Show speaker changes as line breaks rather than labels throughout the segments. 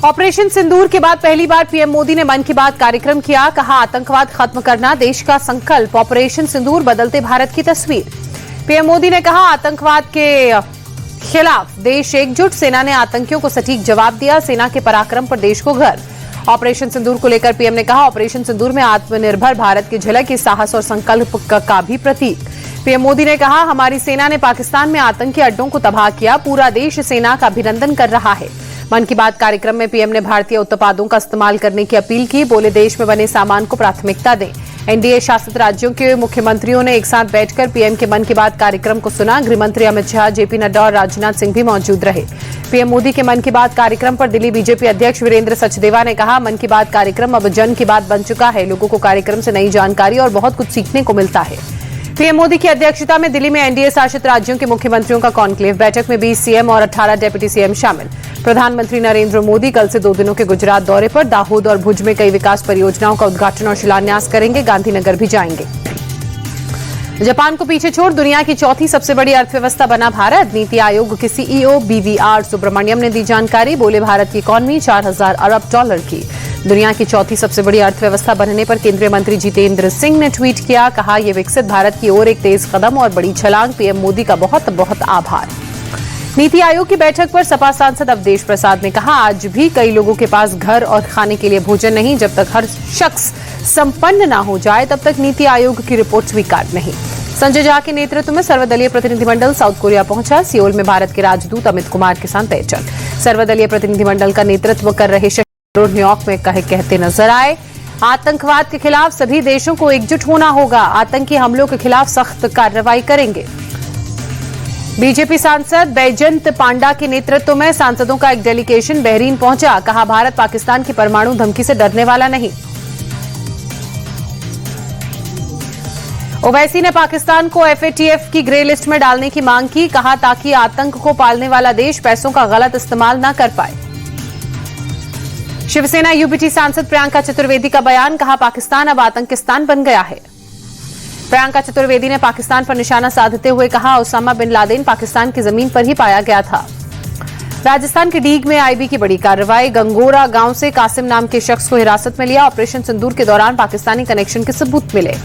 Operation सिंदूर के बाद पहली बार पीएम मोदी ने मन की बात कार्यक्रम किया। कहा, आतंकवाद खत्म करना देश का संकल्प। ऑपरेशन सिंदूर बदलते भारत की तस्वीर। पीएम मोदी ने कहा, आतंकवाद के खिलाफ देश एकजुट। सेना ने आतंकियों को सटीक जवाब दिया। सेना के पराक्रम पर देश को गर्व। ऑपरेशन सिंदूर को लेकर पीएम ने कहा, ऑपरेशन सिंदूर में आत्मनिर्भर भारत की झलक की साहस और संकल्प का भी प्रतीक। पीएम मोदी ने कहा, हमारी सेना ने पाकिस्तान में आतंकी अड्डों को तबाह किया। पूरा देश सेना का अभिनंदन कर रहा है। मन की बात कार्यक्रम में पीएम ने भारतीय उत्पादों का इस्तेमाल करने की अपील की। बोले, देश में बने सामान को प्राथमिकता दें। एनडीए शासित राज्यों के मुख्यमंत्रियों ने एक साथ बैठकर पीएम के मन की बात कार्यक्रम को सुना। गृहमंत्री अमित शाह, जेपी नड्डा और राजनाथ सिंह भी मौजूद रहे। पीएम मोदी के मन की बात कार्यक्रम पर दिल्ली बीजेपी अध्यक्ष वीरेंद्र सचदेवा ने कहा, मन की बात कार्यक्रम अब जन की बात बन चुका है। लोगों को कार्यक्रम से नई जानकारी और बहुत कुछ सीखने को मिलता है। पीएम मोदी की अध्यक्षता में दिल्ली में एनडीए शासित राज्यों के मुख्यमंत्रियों का कॉन्क्लेव। बैठक में 20 सीएम और 18 डेप्यूटी सीएम शामिल। प्रधानमंत्री नरेंद्र मोदी कल से 2 दिनों के गुजरात दौरे पर। दाहोद और भुज में कई विकास परियोजनाओं का उद्घाटन और शिलान्यास करेंगे। गांधीनगर भी जाएंगे। जापान को पीछे छोड़ दुनिया की चौथी सबसे बड़ी अर्थव्यवस्था बना भारत। नीति आयोग के सीईओ बीवीआर सुब्रमण्यम ने दी जानकारी। बोले, भारत की इकॉनमी 4000 अरब डॉलर की दुनिया की चौथी सबसे बड़ी अर्थव्यवस्था बनने पर केंद्रीय मंत्री जितेंद्र सिंह ने ट्वीट किया। कहा, यह विकसित भारत की ओर एक तेज कदम और बड़ी छलांग। पीएम मोदी का बहुत बहुत आभार। नीति आयोग की बैठक पर सपा सांसद अवधेश प्रसाद ने कहा, आज भी कई लोगों के पास घर और खाने के लिए भोजन नहीं। जब तक हर शख्स संपन्न न हो जाए तब तक नीति आयोग की रिपोर्ट स्वीकार नहीं। संजय झा के नेतृत्व में सर्वदलीय प्रतिनिधिमंडल साउथ कोरिया पहुंचा। सियोल में भारत के राजदूत अमित कुमार के साथ बैठक। सर्वदलीय प्रतिनिधिमंडल का नेतृत्व कर रहे न्यूयॉर्क में कहते नजर आए, आतंकवाद के खिलाफ सभी देशों को एकजुट होना होगा। आतंकी हमलों के खिलाफ सख्त कार्रवाई करेंगे। बीजेपी सांसद बैजंत पांडा के नेतृत्व में सांसदों का एक डेलीगेशन बहरीन पहुंचा। कहा, भारत पाकिस्तान की परमाणु धमकी से डरने वाला नहीं। ओवैसी ने पाकिस्तान को एफएटीएफ की ग्रे लिस्ट में डालने की मांग की। कहा, ताकि आतंक को पालने वाला देश पैसों का गलत इस्तेमाल न कर पाए। शिवसेना यूबीटी सांसद प्रियंका चतुर्वेदी का बयान। कहा, पाकिस्तान अब आतंकिस्तान बन गया है। प्रियंका चतुर्वेदी ने पाकिस्तान पर निशाना साधते हुए कहा, ओसामा बिन लादेन पाकिस्तान की जमीन पर ही पाया गया था। राजस्थान के डीग में आईबी की बड़ी कार्रवाई। गंगोरा गांव से कासिम नाम के शख्स को हिरासत में लिया। ऑपरेशन सिंदूर के दौरान पाकिस्तानी कनेक्शन के सबूत मिले।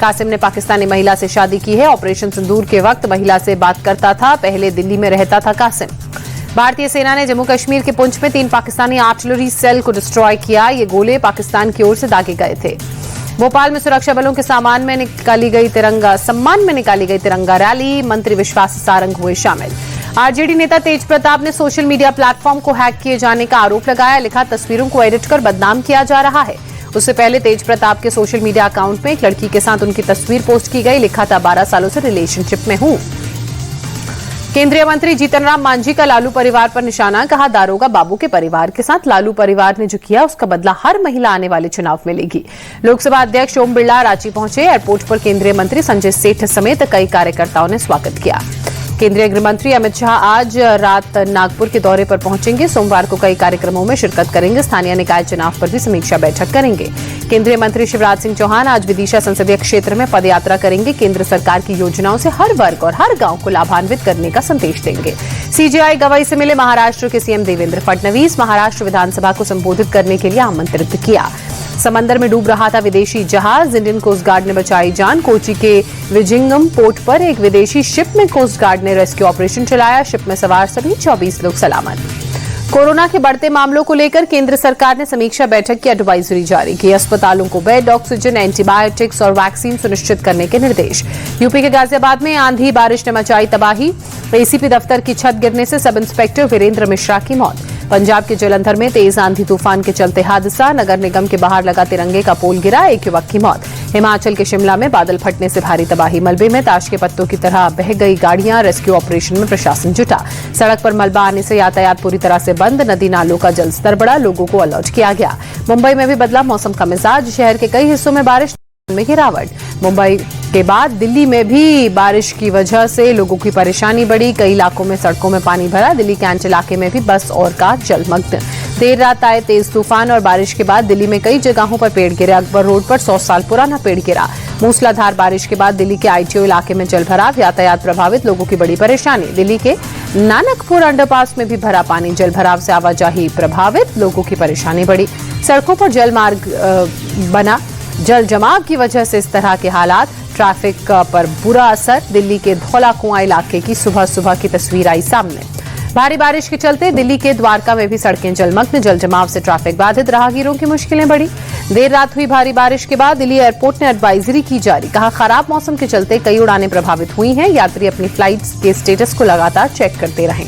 कासिम ने पाकिस्तानी महिला से शादी की है। ऑपरेशन सिंदूर के वक्त महिला से बात करता था। पहले दिल्ली में रहता था कासिम। भारतीय सेना ने जम्मू कश्मीर के पुंछ में 3 पाकिस्तानी आर्टिलरी सेल को डिस्ट्रॉय किया। ये गोले पाकिस्तान की ओर से दागे गए थे। भोपाल में सुरक्षा बलों के सम्मान में निकाली गई तिरंगा रैली। मंत्री विश्वास सारंग हुए शामिल। आरजेडी नेता तेज प्रताप ने सोशल मीडिया प्लेटफॉर्म को हैक किए जाने का आरोप लगाया। लिखा, तस्वीरों को एडिट कर बदनाम किया जा रहा है। उससे पहले तेज प्रताप के सोशल मीडिया अकाउंट में एक लड़की के साथ उनकी तस्वीर पोस्ट की गई। लिखा था, 12 सालों से रिलेशनशिप में हूं। केंद्रीय मंत्री जीतन राम मांझी का लालू परिवार पर निशाना। कहा, दारोगा बाबू के परिवार के साथ लालू परिवार ने जो किया उसका बदला हर महिला आने वाले चुनाव में लेगी। लोकसभा अध्यक्ष ओम बिरला रांची पहुंचे। एयरपोर्ट पर केंद्रीय मंत्री संजय सेठ समेत कई कार्यकर्ताओं ने स्वागत किया। केंद्रीय गृह मंत्री अमित शाह आज रात नागपुर के दौरे पर पहुंचेंगे। सोमवार को कई कार्यक्रमों में शिरकत करेंगे। स्थानीय निकाय चुनाव पर भी समीक्षा बैठक करेंगे। केंद्रीय मंत्री शिवराज सिंह चौहान आज विदिशा संसदीय क्षेत्र में पदयात्रा करेंगे। केंद्र सरकार की योजनाओं से हर वर्ग और हर गांव को लाभान्वित करने का संदेश देंगे। सीजेआई गवाई से मिले महाराष्ट्र के सीएम देवेंद्र फडणवीस। महाराष्ट्र विधानसभा को संबोधित करने के लिए आमंत्रित किया। समंदर में डूब रहा था विदेशी जहाज। इंडियन कोस्ट गार्ड ने बचाई जान। कोची के विजिंगम पोर्ट पर एक विदेशी शिप में कोस्ट गार्ड ने रेस्क्यू ऑपरेशन चलाया। शिप में सवार सभी 24 लोग सलामत। कोरोना के बढ़ते मामलों को लेकर केंद्र सरकार ने समीक्षा बैठक की एडवाइजरी जारी की। अस्पतालों को बेड, ऑक्सीजन, एंटीबायोटिक्स और वैक्सीन सुनिश्चित करने के निर्देश। यूपी के गाजियाबाद में आंधी बारिश ने मचाई तबाही। एसीपी दफ्तर की छत गिरने से सब इंस्पेक्टर वीरेंद्र मिश्रा की मौत। पंजाब के जलंधर में तेज आंधी तूफान के चलते हादसा। नगर निगम के बाहर लगा तिरंगे का पोल गिरा। एक युवक की मौत। हिमाचल के शिमला में बादल फटने से भारी तबाही। मलबे में ताश के पत्तों की तरह बह गई गाड़ियां। रेस्क्यू ऑपरेशन में प्रशासन जुटा। सड़क पर मलबा आने से यातायात पूरी तरह से बंद। नदी नालों का जलस्तर बढ़ा। लोगों को अलर्ट किया गया। मुंबई में भी बदला मौसम का मिजाज। शहर के कई हिस्सों में बारिश में गिरावट। मुंबई के बाद दिल्ली में भी बारिश की वजह से लोगों की परेशानी बढ़ी। कई इलाकों में सड़कों में पानी भरा। दिल्ली कैंट इलाके में भी बस और कार जलमग्न। देर रात आए तेज तूफान और बारिश के बाद दिल्ली में कई जगहों पर पेड़ गिरे। अकबर रोड पर 100 साल पुराना पेड़ गिरा। मूसलाधार बारिश के बाद दिल्ली के आईटीओ इलाके में जलभराव, यातायात प्रभावित, लोगों की बड़ी परेशानी। दिल्ली के नानकपुर अंडरपास में भी भरा पानी, जलभराव से आवाजाही प्रभावित, लोगों की परेशानी बढ़ी। सड़कों पर जल मार्ग बना, जल जमाव की वजह से इस तरह के हालात, ट्रैफिक पर बुरा असर। दिल्ली के धौला कुआं इलाके की सुबह सुबह की तस्वीर आई सामने। भारी बारिश के चलते दिल्ली के द्वारका में भी सड़कें जलमग्न, जल जमाव से ट्रैफिक बाधित, राहगीरों की मुश्किलें बढ़ी। देर रात हुई भारी बारिश के बाद दिल्ली एयरपोर्ट ने एडवाइजरी की जारी, कहा खराब मौसम के चलते कई उड़ानें प्रभावित हुई हैं, यात्री अपनी फ्लाइट्स के स्टेटस को लगातार चेक करते रहें।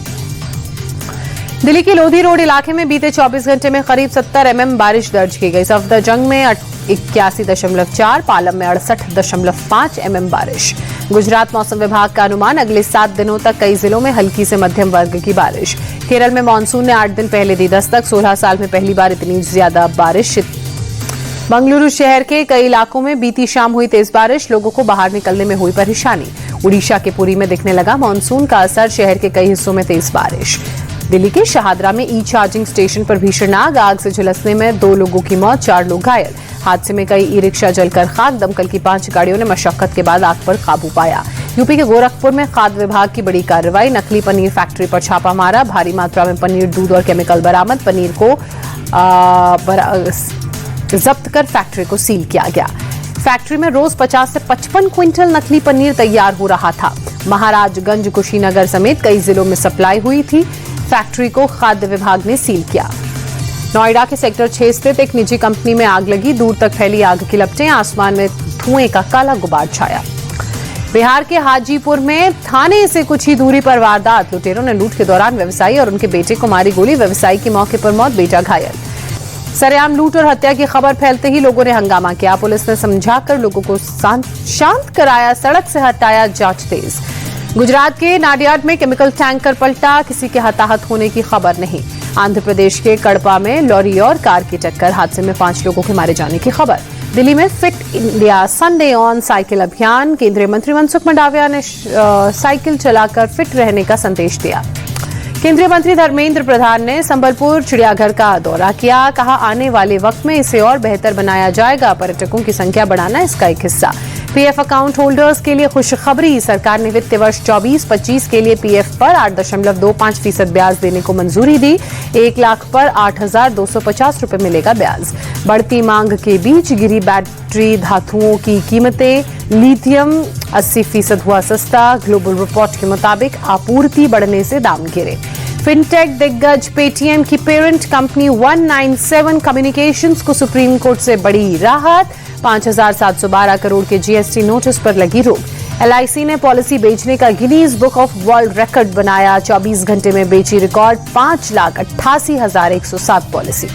दिल्ली के लोधी रोड इलाके में बीते 24 घंटे में करीब 70 mm बारिश दर्ज की गई। सफदरजंग में 81.4, पालम में 68.5 mm बारिश। गुजरात मौसम विभाग का अनुमान, अगले 7 दिनों तक कई जिलों में हल्की से मध्यम वर्ग की बारिश। केरल में मानसून ने 8 दिन पहले दी दस्तक, 16 साल में पहली बार इतनी ज्यादा बारिश। बंगलुरु शहर के कई इलाकों में बीती शाम हुई तेज बारिश, लोगों को बाहर निकलने में हुई परेशानी। उड़ीसा के पुरी में दिखने लगा मानसून का असर, शहर के कई हिस्सों में तेज बारिश। दिल्ली के शाहदरा में ई चार्जिंग स्टेशन पर भीषण आग से झुलसने में 2 लोगों की मौत, 4 लोग घायल। हादसे में कई ई रिक्शा जलकर खाक, दमकल की 5 गाड़ियों ने मशक्कत के बाद आग पर काबू पाया। यूपी के गोरखपुर में खाद्य विभाग की बड़ी कार्रवाई, नकली पनीर फैक्ट्री पर छापा मारा, भारी मात्रा में पनीर, दूध और केमिकल बरामद। पनीर को जब्त कर फैक्ट्री को सील किया गया। फैक्ट्री में रोज 50 से 55 क्विंटल नकली पनीर तैयार हो रहा था। महाराजगंज, कुशीनगर समेत कई जिलों में सप्लाई हुई थी। फैक्ट्री को खाद्य विभाग ने सील किया। नोएडा के सेक्टर 6 स्थित एक निजी कंपनी में आग लगी, दूर तक फैली आग की लपटें, आसमान में धुएं का काला गुबार छाया। बिहार के हाजीपुर में थाने से कुछ ही दूरी पर वारदात, लुटेरों ने लूट के दौरान व्यवसायी और उनके बेटे को मारी गोली, व्यवसायी की मौके पर मौत, बेटा घायल। सरेआम लूट और हत्या की खबर फैलते ही लोगों ने हंगामा किया, पुलिस ने समझाकर लोगों को शांत कराया, सड़क से हटाया, जांच तेज। गुजरात के नाडियाड में केमिकल टैंकर पलटा, किसी के हताहत होने की खबर नहीं। आंध्र प्रदेश के कड़पा में लॉरी और कार की टक्कर, हादसे में 5 लोगों के मारे जाने की खबर। दिल्ली में fit India Sunday on cycle अभियान, केंद्रीय मंत्री मनसुख मंडाविया ने साइकिल चलाकर फिट रहने का संदेश दिया। केंद्रीय मंत्री धर्मेंद्र प्रधान ने संबलपुर चिड़ियाघर का दौरा किया, कहा आने वाले वक्त में इसे और बेहतर बनाया जाएगा, पर्यटकों की संख्या बढ़ाना इसका एक हिस्सा। पीएफ अकाउंट होल्डर्स के लिए खुशखबरी, सरकार ने वित्तीय वर्ष 24-25 के लिए पीएफ पर 8.25% ब्याज देने को मंजूरी दी। 1 लाख पर 8,250 रुपए मिलेगा ब्याज। बढ़ती मांग के बीच गिरी बैटरी धातुओं की कीमतें, लिथियम 80% हुआ सस्ता, ग्लोबल रिपोर्ट के मुताबिक आपूर्ति बढ़ने से दाम गिरे। फिनटेक दिग्गज पेटीएम की पेरेंट कंपनी 197 कम्युनिकेशंस को सुप्रीम कोर्ट से बड़ी राहत, 5,712 करोड़ के जीएसटी नोटिस पर लगी रोक। एलआईसी ने पॉलिसी बेचने का Guinness book of world record बनाया, 24 घंटे में बेची रिकॉर्ड 5,88,107 पॉलिसी।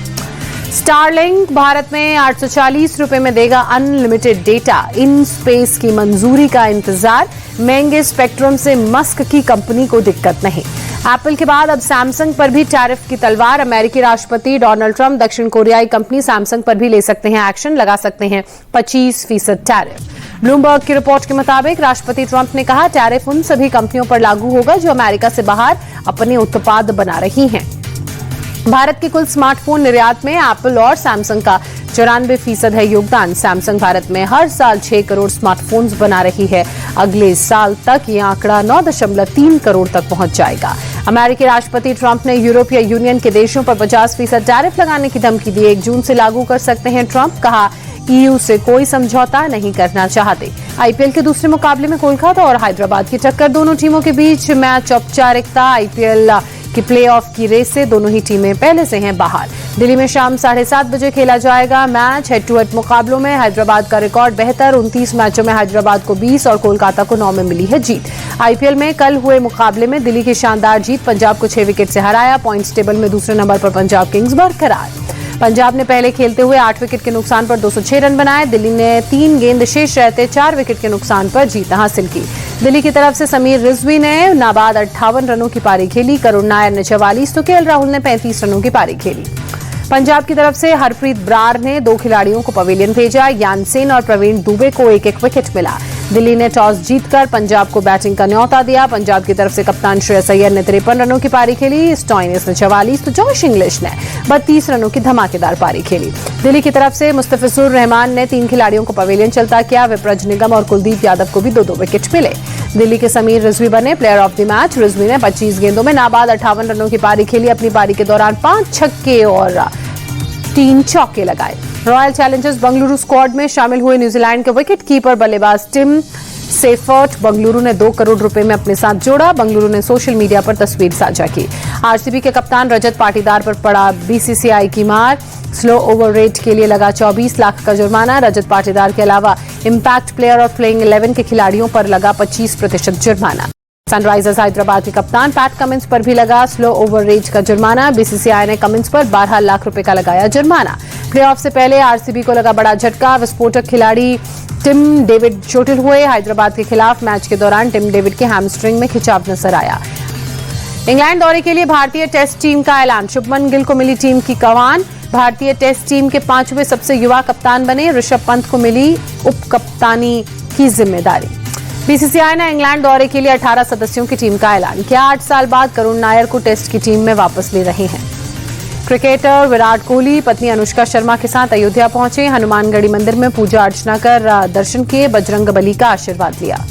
स्टारलिंक भारत में 840 रुपए में देगा अनलिमिटेड डेटा, इन स्पेस की मंजूरी का इंतजार, महंगे स्पेक्ट्रम से मस्क की कंपनी को दिक्कत नहीं। एप्पल के बाद अब सैमसंग पर भी टैरिफ की तलवार, अमेरिकी राष्ट्रपति डोनाल्ड ट्रंप दक्षिण कोरियाई कंपनी सैमसंग पर भी ले सकते हैं एक्शन, लगा सकते हैं 25% टैरिफ। ब्लूमबर्ग की रिपोर्ट के मुताबिक राष्ट्रपति ट्रंप ने कहा टैरिफ उन सभी कंपनियों पर लागू होगा जो अमेरिका से बाहर अपने उत्पाद बना रही हैं। भारत के कुल स्मार्टफोन निर्यात में एप्पल और सैमसंग का 94% है योगदान। सैमसंग भारत में हर साल 6 करोड़ स्मार्टफोन्स बना रही है, अगले साल तक ये आंकड़ा 9.3 करोड़ तक पहुंच जाएगा। अमेरिकी राष्ट्रपति ट्रंप ने यूरोपीय यूनियन के देशों पर 50% टैरिफ लगाने की धमकी दी, 1 जून से लागू कर सकते हैं ट्रंप, कहा ईयू से कोई समझौता नहीं करना चाहते। आईपीएल के दूसरे मुकाबले में कोलकाता और हैदराबाद की टक्कर, दोनों टीमों के बीच मैच औपचारिकता, आईपीएल की प्लेऑफ की रेस से दोनों ही टीमें पहले से हैं बाहर। दिल्ली में शाम 7:30 बजे खेला जाएगा मैच। हेड टू हेड मुकाबलों में हैदराबाद का रिकॉर्ड बेहतर, 29 मैचों में हैदराबाद को 20 और कोलकाता को 9 में मिली है जीत। आईपीएल में कल हुए मुकाबले में दिल्ली की शानदार जीत, पंजाब को 6 विकेट से हराया। पॉइंट्स टेबल में दूसरे नंबर पर पंजाब किंग्स बरकरार। पंजाब ने पहले खेलते हुए 8 विकेट के नुकसान पर 206 रन बनाए। दिल्ली ने 3 गेंद शेष रहते 4 विकेट के नुकसान पर जीत हासिल की। दिल्ली की तरफ से समीर रिजवी ने नाबाद 58 रनों की पारी खेली, करुण नायर ने 44 तो केएल राहुल ने 35 रनों की पारी खेली। पंजाब की तरफ से हरप्रीत ब्रार ने 2 खिलाड़ियों को पवेलियन भेजा, यानसेन और प्रवीण दुबे को 1-1 विकेट मिला। दिल्ली ने टॉस जीतकर पंजाब को बैटिंग का न्यौता दिया। पंजाब की तरफ से कप्तान श्रेयस अय्यर ने 53 रनों की पारी खेली, स्टोइनिस ने 44 तो जॉश इंग्लिश ने 32 रनों की धमाकेदार पारी खेली। दिल्ली की तरफ से मुस्तफिजुर रहमान ने 3 खिलाड़ियों को पवेलियन चलता किया। विप्रज निगम और कुलदीप यादव को भी 2-2 विकेट मिले। दिल्ली के समीर रिजवी बने player of the match. Rizvi ने 25 गेंदों में नाबाद 58 रनों की पारी खेली। अपनी पारी के दौरान 5 छक्के और 3 चौके लगाए। रॉयल चैलेंजर्स बेंगलुरु स्क्वाड में शामिल हुए न्यूजीलैंड के विकेट कीपर बल्लेबाज टिम सेफर्ट बेंगलुरु ने 2 करोड़ रुपए में अपने साथ जोड़ा। बेंगलुरु ने सोशल मीडिया पर तस्वीर साझा की। आरसीबी के कप्तान रजत पाटीदार पर पड़ा बीसीसीआई की मार। स्लो ओवर रेट के लिए लगा 24 लाख का जुर्माना। रजत पाटीदार के अलावा इंपैक्ट प्लेयर और प्लेइंग 11 के खिलाड़ियों पर लगा 25% जुर्माना। सनराइजर्स हैदराबाद के कप्तान पैट कमिंस पर भी लगा स्लो ओवर रेट का जुर्माना। बीसीसीआई ने कमिंस पर 12 लाख रुपए का लगाया जुर्माना। प्लेऑफ से पहले आरसीबी को लगा बड़ा झटका। विस्फोटक खिलाड़ी टिम डेविड चोटिल हुए। हैदराबाद के खिलाफ मैच के दौरान टिम डेविड के हैमस्ट्रिंग में खिंचाव नजर आया। इंग्लैंड दौरे के लिए भारतीय टेस्ट टीम का ऐलान। शुभमन गिल को मिली टीम की कमान। भारतीय टेस्ट टीम के 5वें सबसे युवा कप्तान बने। ऋषभ पंत को मिली उप कप्तानी की जिम्मेदारी। बीसीसीआई ने इंग्लैंड दौरे के लिए 18 सदस्यों की टीम का ऐलान किया। 8 साल बाद करुण नायर को टेस्ट की टीम में वापस ले रहे हैं। क्रिकेटर विराट कोहली पत्नी अनुष्का शर्मा के साथ अयोध्या पहुंचे। हनुमानगढ़ी मंदिर में पूजा अर्चना कर दर्शन किए। बजरंग बली का आशीर्वाद लिया।